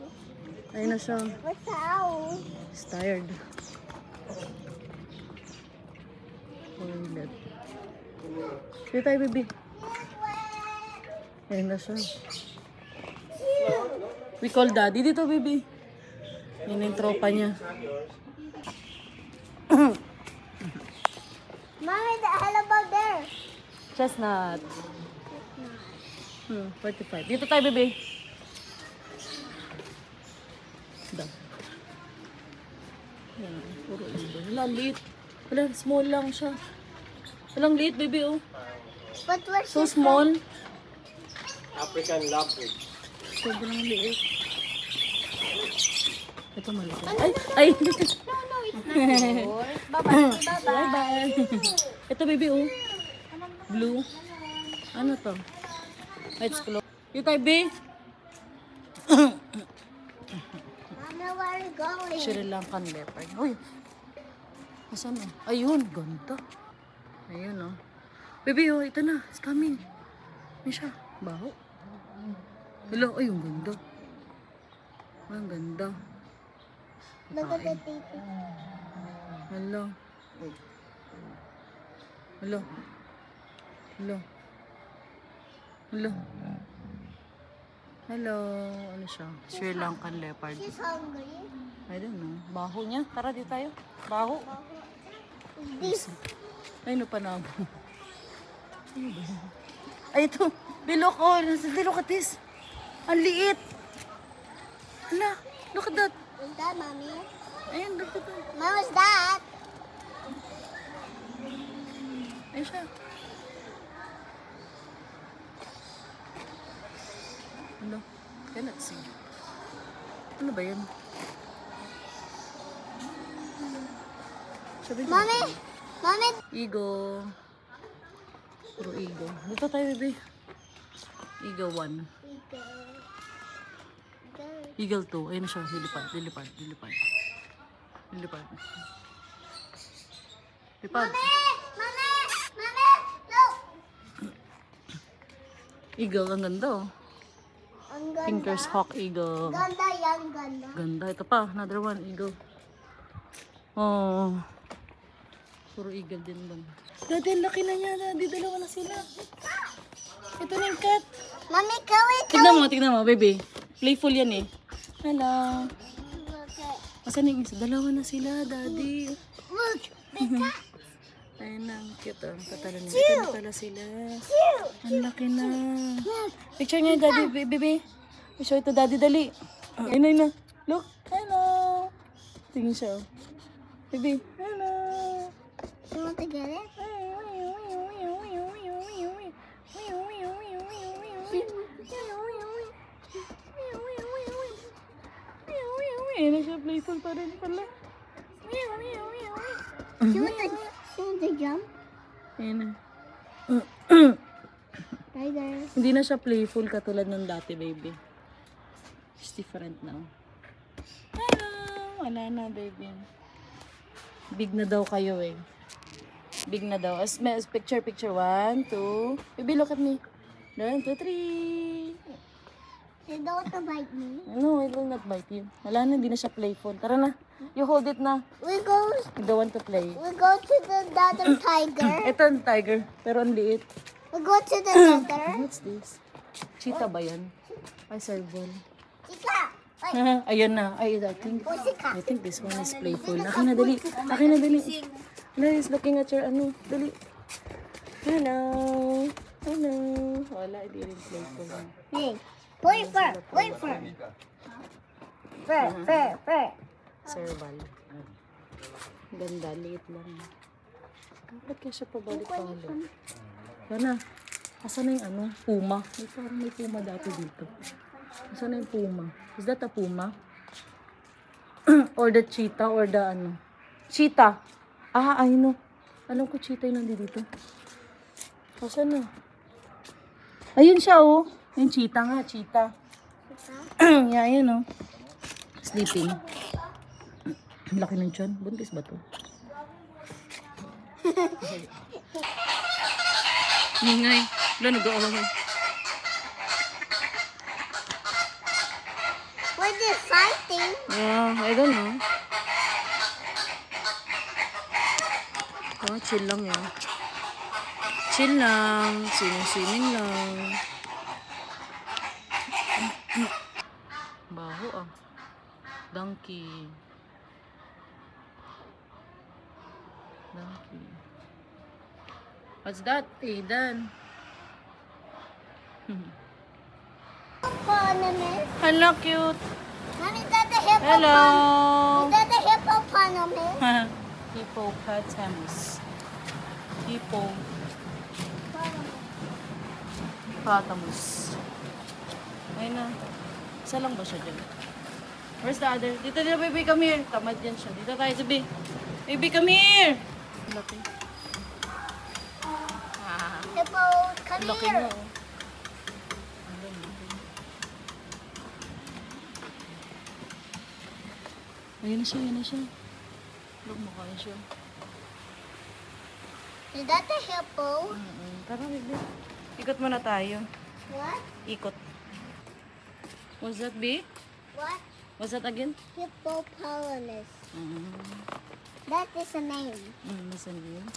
Speaker 1: Ay na siya.
Speaker 2: What's the owl?
Speaker 1: He's tired. Toilet. Dito tayo, baby. Ayun na siya. We call daddy dito, baby. Yun yung tropa niya.
Speaker 2: Mommy, the hell about there?
Speaker 1: Chestnut. 45. Dito tayo, baby. Daw. Yan, puro iba. Wala, liit. Wala, small lang siya. Walang liit, baby, oh.
Speaker 2: But where's
Speaker 1: So small.
Speaker 3: African leopard.
Speaker 1: Sobrang liit. Ito malaki. Ay!
Speaker 4: No, it's not. Bye-bye.
Speaker 1: Bye-bye. Ito, baby, oh. Blue. Ano to? It's close. Yung tayo, baby.
Speaker 2: Mama, where are you going?
Speaker 1: Sri Lankan leopard. Uy! Asan na? Ayun, ganda. Ayun, oh. Baby, oh, ito na. It's coming. May siya. Baho. Hello, ay, yung ganda. Ay, ang ganda.
Speaker 2: Look at the titi.
Speaker 1: Hello. Hello. Hello. Hello. Hello. Ano siya? Sri Lankan leopard.
Speaker 2: She's hungry.
Speaker 1: I don't know. Baho niya. Tara, dito tayo. Baho.
Speaker 2: This.
Speaker 1: Ay, no pa na ako. Ay, ito. Bilok, oh. Look at this. Ang liit. Hala. Look at that.
Speaker 2: What's that, Mommy?
Speaker 1: Ayun, look at that.
Speaker 2: Mom, what's that?
Speaker 1: Ayun siya. Ano? Cannot see. Ano ba yun? Sabi ko.
Speaker 2: Mommy! Mommy!
Speaker 1: Eagle. Puro eagle. Dito tayo, baby. Eagle 1. Eagle 2. Ayun siya. Lilipad. Lilipad. Lilipad. Lilipad. Lipad.
Speaker 2: Mommy! Mommy! Look!
Speaker 1: Eagle. Ang ganda, oh.
Speaker 2: Ang ganda.
Speaker 1: Pinker's Hawk Eagle.
Speaker 2: Ganda yan, ganda.
Speaker 1: Ganda. Ito pa. Another one. Eagle. Oh. Puro eagle din lang. Daddy, ang laki na niya. Daddy, dalawa na sila. Ito na yung cat.
Speaker 2: Mommy, kawit!
Speaker 1: Tignan mo, baby. Playful yan eh. Hello.
Speaker 2: Look!
Speaker 1: Asan yung isa? Dalawa na sila, daddy.
Speaker 2: Look! The cat!
Speaker 1: Ayun na, ang cute oh. Katalo niya. Ito na pala sila. Ang laki na. Picture niya, daddy, baby. I-show ito, daddy, dali. Ayun na. Look. Hello. Tingin siya oh. Baby. Hello.
Speaker 2: You want to get it?
Speaker 1: Ayun na siya, playful pa rin pala.
Speaker 2: You want to jump?
Speaker 1: Ayun na.
Speaker 2: Tiger.
Speaker 1: Hindi na siya playful katulad nung dati, baby. It's different now. Hello! Wala na, baby. Big na daw kayo eh. Big na daw. Picture. 1, 2. Baby, look at me. 1, 2, 3.
Speaker 2: You don't want to bite me.
Speaker 1: No, I will not bite you. Wala na, hindi na siya playful. Tara na. You hold it na.
Speaker 2: We go
Speaker 1: You don't want to play.
Speaker 2: to the other tiger.
Speaker 1: Ito ang tiger, pero ang liit.
Speaker 2: We go to the other.
Speaker 1: What's this? Cheetah ba yan? Ay, serval.
Speaker 2: Ika!
Speaker 1: Ayun na. I think this one is playful. Akin na, dali. Akin na, dali. No, he's looking at your ano. Dali. Hello. Hello. Wala, hindi rin playful.
Speaker 2: Hey. Wait for. Wait for. Fur.
Speaker 1: Serval. Ganda, liit lang. Bakit kaya siya pabalik-balik? Yana, asan na yung ano? Puma. May parang may puma dati dito. Asan na yung puma? Is that a puma? Or the cheetah or the ano? Cheetah. Ah, I know. Alam ko cheetah yung nandito. Asan na? Ayun siya oh. Yung cheetah nga, cheetah. Yeah, ayun oh. Sleeping. Ang laki ng tiyan. Buntis ba to? Ingay. Wala, nag-aaway.
Speaker 2: What is fighting?
Speaker 1: Yeah, I don't know. Oh, chill lang yan. Chill lang. Swimming lang. Baho ah. Donkey. What's that, Aidan?
Speaker 2: Hippopotamus.
Speaker 1: Hello, cute.
Speaker 2: Mommy, is that the hippopotamus?
Speaker 1: Hello.
Speaker 2: Is that the hippopotamus?
Speaker 1: Hippopotamus. Hippopotamus. Ayun na. Isa lang ba siya dyan? Where's the other? Dito, baby, come here. Tamad yan siya. Dito tayo, sabi. Baby, come here. Laki.
Speaker 2: Hippo, come
Speaker 1: Laki
Speaker 2: here.
Speaker 1: na, oh. Ayun na siya, ayun na siya. Look, mukha na siya.
Speaker 2: Is that the hippo?
Speaker 1: Tara, baby. Ikot muna tayo.
Speaker 2: What?
Speaker 1: Ikot. What's that, B?
Speaker 2: What?
Speaker 1: What's that again?
Speaker 2: Hippopotamus. That is a name.
Speaker 1: Masan yun?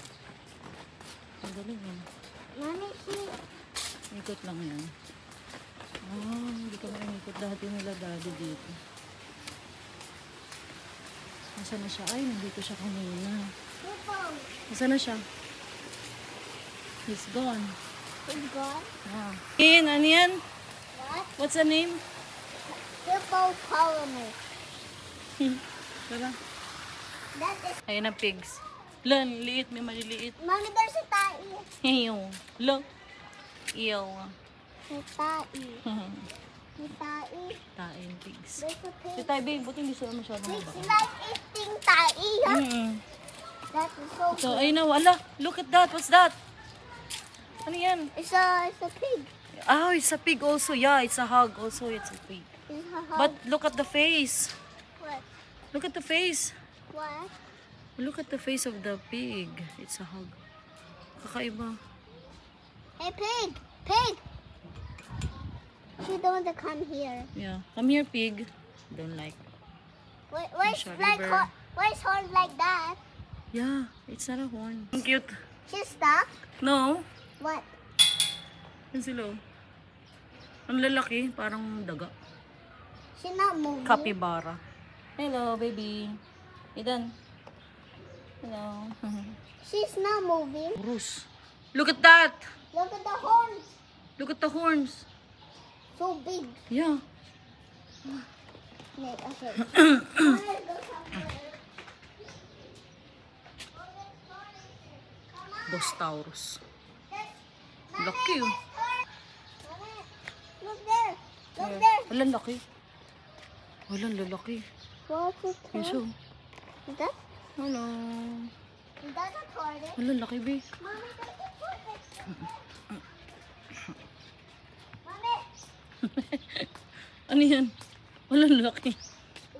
Speaker 1: Ang galing yan.
Speaker 2: Mommy, see?
Speaker 1: Ikot lang yan. Oh, hindi ka maikot. Dati nila daddy dito. Nasaan na siya? Ay, nandito siya kanina.
Speaker 2: Hippo.
Speaker 1: Nasaan na siya? He's gone.
Speaker 2: Is gone.
Speaker 1: Ah. Ian, ano yan?
Speaker 2: What?
Speaker 1: What's the name?
Speaker 2: Hippopotamus.
Speaker 1: Tara.
Speaker 2: That is.
Speaker 1: Ayun ang pigs. Lan, liit. May maliliit.
Speaker 2: Mommy, there's a tai.
Speaker 1: Ew. Look. Ew.
Speaker 2: A tai. A tai.
Speaker 1: Tain pigs.
Speaker 2: There's a pig.
Speaker 1: Si Tay, babe, buti hindi sila masyadong
Speaker 2: Pigs
Speaker 1: mabaka.
Speaker 2: like eating tai. Huh? That is so
Speaker 1: So,
Speaker 2: good.
Speaker 1: ayun na, wala. Look at that. What's that? Ano yan?
Speaker 2: It's a pig.
Speaker 1: Oh, it's a pig also. Yeah, it's a hog also. It's a pig.
Speaker 2: It's a hog.
Speaker 1: But look at the face.
Speaker 2: What?
Speaker 1: Look at the face.
Speaker 2: What?
Speaker 1: Look at the face of the pig. It's a hog. Kakaiba.
Speaker 2: Hey, pig! Pig! She don't want to come here.
Speaker 1: Yeah. Come here, pig. Don't like.
Speaker 2: Where's
Speaker 1: Sorry,
Speaker 2: like
Speaker 1: bird.
Speaker 2: where's horn like that?
Speaker 1: Yeah, it's not a horn. Ang cute.
Speaker 2: She's stuck.
Speaker 1: No.
Speaker 2: What?
Speaker 1: Yan sila. Oh. Ang lalaki. Parang daga.
Speaker 2: She's not moving.
Speaker 1: Capybara. Hello, baby. Idan. Hello.
Speaker 2: She's not moving.
Speaker 1: Bruce. Look at that.
Speaker 2: Look at the horns.
Speaker 1: Look at the horns.
Speaker 2: So big.
Speaker 1: Yeah.
Speaker 2: Wait, okay.
Speaker 1: Bostaurus. Laki oh.
Speaker 2: Look there. Look there.
Speaker 1: Walang laki. Walang lalaki.
Speaker 2: What's it
Speaker 1: Yes,
Speaker 2: called?
Speaker 1: oh.
Speaker 2: Is that?
Speaker 1: Hello.
Speaker 2: Is that a tortoise?
Speaker 1: Walang laki, be.
Speaker 2: Mommy, that's a tortoise. Mommy,
Speaker 1: Ano yan? Walang laki.
Speaker 2: is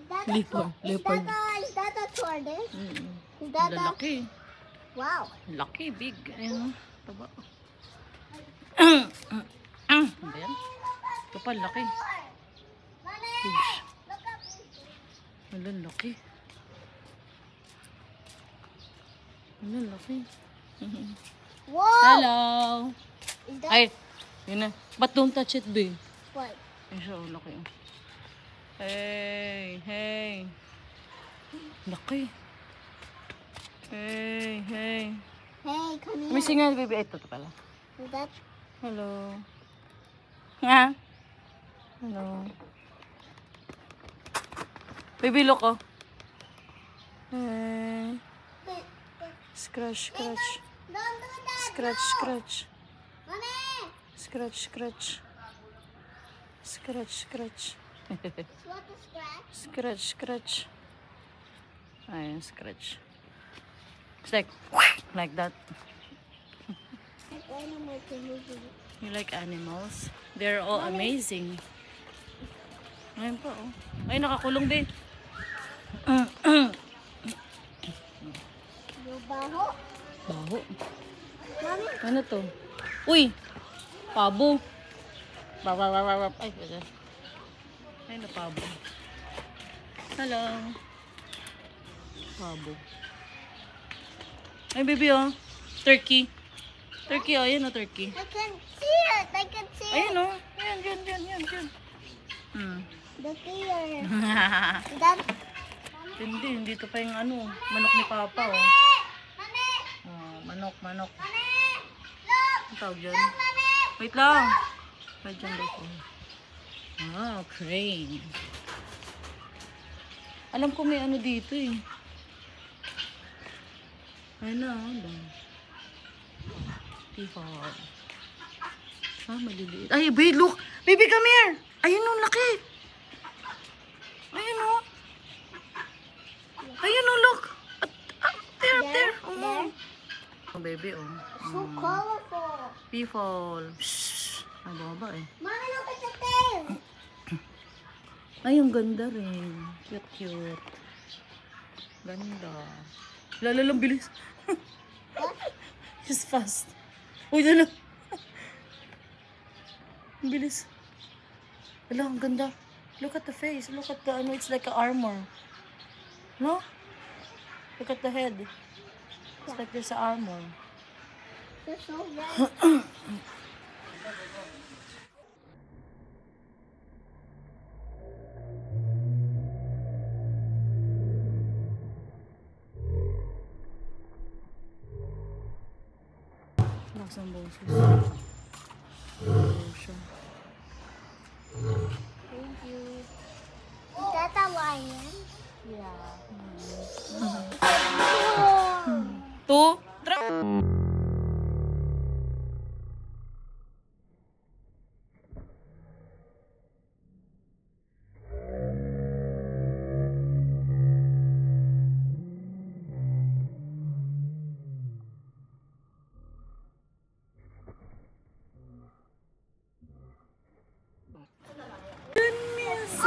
Speaker 2: that a
Speaker 1: Leopard, leopard.
Speaker 2: Is that a tortoise?
Speaker 1: Mm-mm.
Speaker 2: Is that a?
Speaker 1: Lalaki.
Speaker 2: Wow.
Speaker 1: Laki, big. Ayan, oh. Taba. Ano ba yan? Kapal, laki.
Speaker 2: Mommy,
Speaker 1: Huge.
Speaker 2: look up.
Speaker 1: Walang laki. Walang laki.
Speaker 2: Whoa.
Speaker 1: Hello.
Speaker 2: Is that
Speaker 1: Ay, yun na. But don't touch it, be.
Speaker 2: what?
Speaker 1: Ay, siya, oh, laki. Hey, hey. Laki. Hey, hey.
Speaker 2: Hey, come here.
Speaker 1: May singal, baby. Ito pala.
Speaker 2: Is that?
Speaker 1: Hello. Nga? Hello. Baby, look, oh. Scratch, scratch.
Speaker 2: Don't do that.
Speaker 1: Scratch, scratch.
Speaker 2: Mommy.
Speaker 1: Scratch, scratch. Scratch, scratch.
Speaker 2: What is scratch?
Speaker 1: Scratch, scratch. Ayan, scratch. It's like that.
Speaker 2: Animal can move it.
Speaker 1: You like animals? They're all amazing. Ayun pa, oh. Ay, nakakulong din.
Speaker 2: Yung baho.
Speaker 1: Baho.
Speaker 2: Mommy.
Speaker 1: Ano to? Uy! Pabo. Ay, wala. Ay, na pabo. Hello. Pabo. Ay, baby, oh. Turkey. Turkey, oh. Ayan, oh, turkey.
Speaker 2: I can see it. I can see it.
Speaker 1: Ayan, oh. Ayan, yan.
Speaker 2: The deer. That.
Speaker 1: Hindi to pa yung ano, manok ni Papa, oh.
Speaker 2: Mommy.
Speaker 1: Oh, manok.
Speaker 2: Mommy. Look.
Speaker 1: Ang tawag dyan?
Speaker 2: Mommy.
Speaker 1: Wait lang. Wait dyan, ko. Ah, crane. Alam ko may ano dito, eh. Ayun na, oh. Tihog. Ah, maliliit. Ay, babe, look! Baby, come here! Ayun, oh, laki! Ayun, oh. Ayun, oh, look! There, there. Oh, oh, baby, oh.
Speaker 2: So colorful.
Speaker 1: People. Shhh. Ay, baba, eh.
Speaker 2: Mommy, look at the tail.
Speaker 1: Ay, ang ganda rin. Cute. Ganda. Lalalang bilis. He's fast. Uy, lala. Ang bilis. Wala, ang ganda. Look at the face. Look at the, ano, it's like a armor. No? Look at the head. It's like there's a armor.
Speaker 2: They're so red.
Speaker 1: Lakas ng boses.
Speaker 4: Thank you.
Speaker 2: Is that a lion?
Speaker 4: Yeah.
Speaker 1: Two.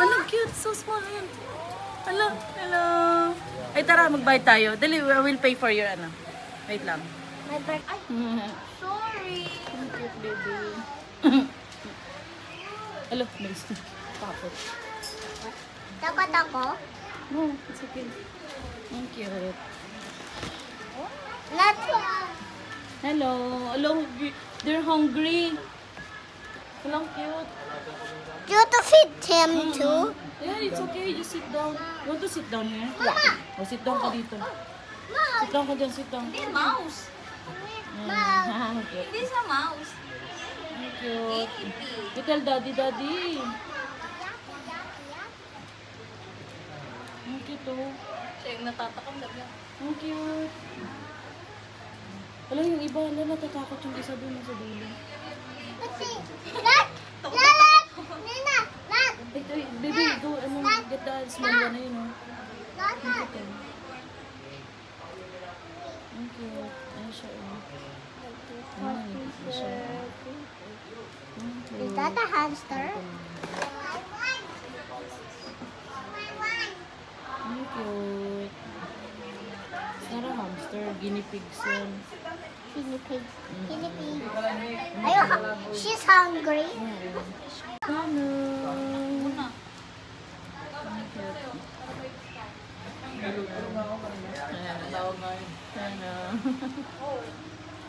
Speaker 1: Ano cute, so small. Hello. Ay, tara, magbayad tayo. Dali, I will pay for your ano. Wait lang.
Speaker 2: My birthday.
Speaker 4: Sorry.
Speaker 1: Cute, baby. Hello, nice. Tapos.
Speaker 2: Dapat ako?
Speaker 1: No, it's okay. Thank you.
Speaker 2: Not.
Speaker 1: Hello. Hello, they're hungry. Walang cute.
Speaker 2: You have to feed him too.
Speaker 1: Yeah, it's okay. Just sit down. You want to sit down here?
Speaker 2: Mama.
Speaker 1: Oh, sit down ka dito. Sit down ka dyan, sit down.
Speaker 4: Hindi, mouse.
Speaker 2: Mom.
Speaker 1: Cute.
Speaker 4: Hindi sa mouse.
Speaker 1: Cute. You tell daddy. Ang cute, oh.
Speaker 4: Siya yung natatakam na niya.
Speaker 1: Ang cute. Alam, yung iba, natatakot yung isa doon sa dulo.
Speaker 2: Let's see. Look. Nina. Look.
Speaker 1: Wait, baby, go, get the small one na yun, oh. Ang cute, oh. Ang cute. Ayun siya, oh. Ayun siya. Ang cute.
Speaker 2: Is that a hamster?
Speaker 1: Ang cute. It's not a hamster. Guinea pigs yan.
Speaker 2: Guinea pig. Guinea pig. She's hungry.
Speaker 1: Ano? Ano?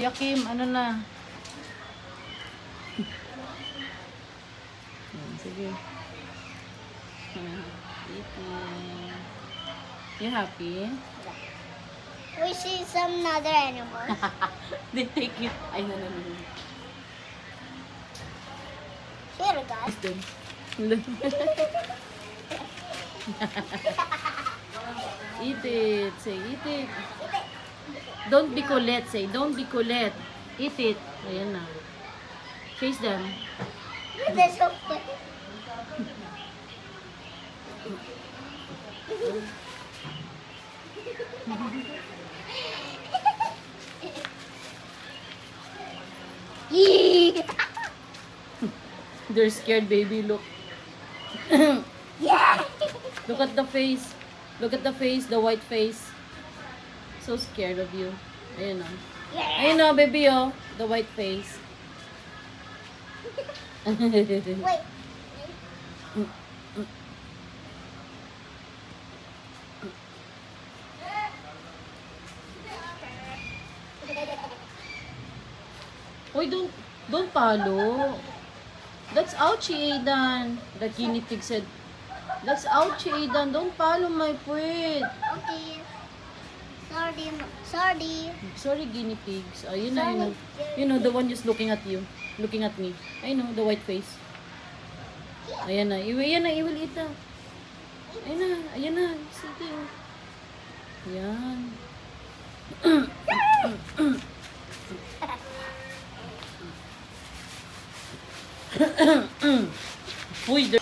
Speaker 1: Yakim, ano na? Sige. You happy?
Speaker 2: We see some other animals.
Speaker 1: They take it. Ay, no.
Speaker 2: Here, guys.
Speaker 1: It's done. Eat it. Say, eat it. Don't be Colette. Say, don't be Colette. Eat it. Ayan na. Chase them.
Speaker 2: That's so funny.
Speaker 1: They're scared, baby. Look.
Speaker 2: Yeah.
Speaker 1: Look at the face. Look at the face, the white face. So scared of you. Ayan o. Ayun o, baby o. The white face.
Speaker 2: Wait.
Speaker 1: Uy, don't palo. That's ouchie, Aidan. The guinea pig said, that's ouchie, Aidan. Don't palo my puwit.
Speaker 2: Okay. Sorry. Sorry.
Speaker 1: Sorry, guinea pigs. Oh, you know. You know, the one just looking at you. Looking at me. I know, the white face. Ayan na. Ayan na, I will eat na. Ayan na. Ayan na. Sige. Ayan. Uy,